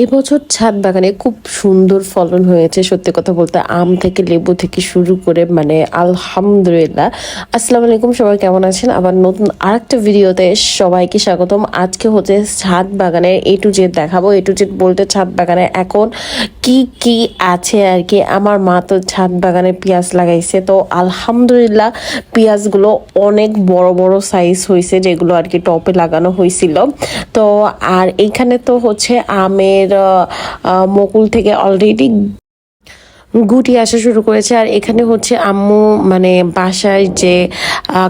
এবছর ছাদ বাগানে খুব সুন্দর ফলন হয়েছে। সত্যি কথা বলতে আম থেকে লেবু থেকে শুরু করে আলহামদুলিল্লাহ। আসসালামু আলাইকুম, সবাই কেমন আছেন? আবার নতুন আরেকটা ভিডিওতে সবাইকে স্বাগতম। আজকে হচ্ছে ছাদ বাগানের A to Z দেখাবো। A to Z বলতে ছাদ বাগানে এখন কি কি আছে আর কি। আমার মা তো ছাদ বাগানে পেঁয়াজ লাগাইছে, তো আলহামদুলিল্লাহ পেঁয়াজগুলো অনেক বড় বড় সাইজ হয়েছে, যেগুলো আর কি টপে লাগানো হয়েছিল। তো আর এইখানে তো হচ্ছে আমের মুকুল থেকে অলরেডি গুটি আসা শুরু করেছে। আর এখানে হচ্ছে আম্মু বাসায় যে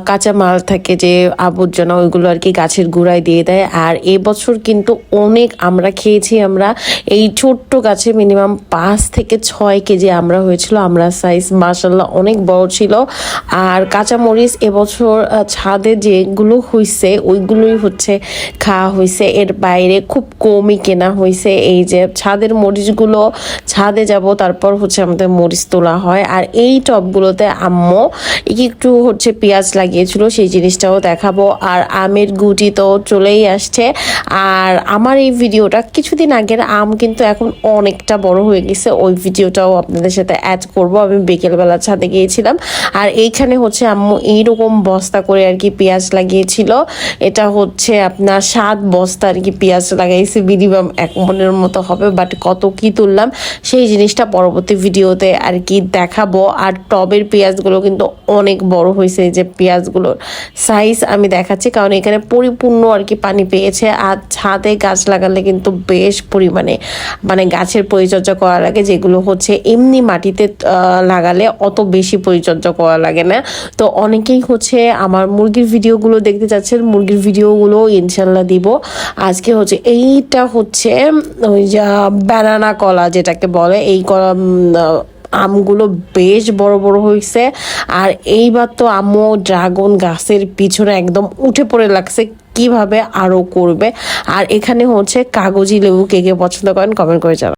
কাঁচা মাল থাকে, যে আবর্জনা, ওইগুলো আর কি গাছের গোড়ায় দিয়ে দেয়। আর এবছর কিন্তু অনেক আমরা খেয়েছি। আমরা এই ছোট্ট গাছে মিনিমাম 5 থেকে 6 কেজি আমরা হয়েছিল। আমরা সাইজ মাশাল্লাহ অনেক বড় ছিল। আর কাঁচা মরিচ এবছর ছাদে যেগুলো হয়েছে ওইগুলোই হচ্ছে খাওয়া হয়েছে, এর বাইরে খুব কমই কেনা হয়েছে। এই যে ছাদের মরিচগুলো ছাদে যাব, তারপর হচ্ছে আমাদের মরিচ তোলা হয়। আর এই টবগুলোতে আম্মু একটু হচ্ছে পেঁয়াজ লাগিয়েছিল, সেই জিনিসটাও দেখাবো। আর আমের গুটি তো চলেই আসছে। আর আমার এই ভিডিওটা কিছুদিন আগের আম কিন্তু এখন অনেকটা বড় হয়ে গেছে, ওই ভিডিওটাও আপনাদের সাথে অ্যাড করব। আমি বিকেলবেলা ছাদে গিয়েছিলাম, আর এইখানে হচ্ছে আম্মু এইরকম বস্তা করে আর কি পেঁয়াজ লাগিয়েছিল। এটা হচ্ছে আপনার 7 বস্তা আর কি পেঁয়াজ লাগাইছে, মিনিমাম 1 মনের মতো হবে। বাট কত কি তুললাম সেই জিনিসটা পরবর্তী ভিডিওতে আর কি দেখাবো। আর টবের পেঁয়াজগুলো কিন্তু অনেক বড় হয়েছে, যে পেঁয়াজগুলোর সাইজ আমি দেখাচ্ছি, কারণ এখানে পরিপূর্ণ আর কি পানি পেয়েছে। আর ছাদে গাছ লাগালে কিন্তু বেশ পরিমাণে গাছের পরিচর্যা করা লাগে, যেগুলো হচ্ছে এমনি মাটিতে লাগালে অত বেশি পরিচর্যা করা লাগে না। তো অনেকেই হচ্ছে আমার মুরগির ভিডিওগুলো দেখতে চাচ্ছেন, মুরগির ভিডিওগুলো ইনশাল্লাহ দিব। আজকে হচ্ছে এইটা হচ্ছে ওই যা ব্যানানা কলা যেটাকে বলে, এই কলা আমগুলো বেশ বড় বড় হয়েছে। আর এইবার তো আম্মু ড্রাগন গাছের পিছনে একদম উঠে পড়ে লাগছে কিভাবে আরো করবে। আর এখানে হচ্ছে কাগজি লেবু, কে কে পছন্দ করেন কমেন্ট করে জানান।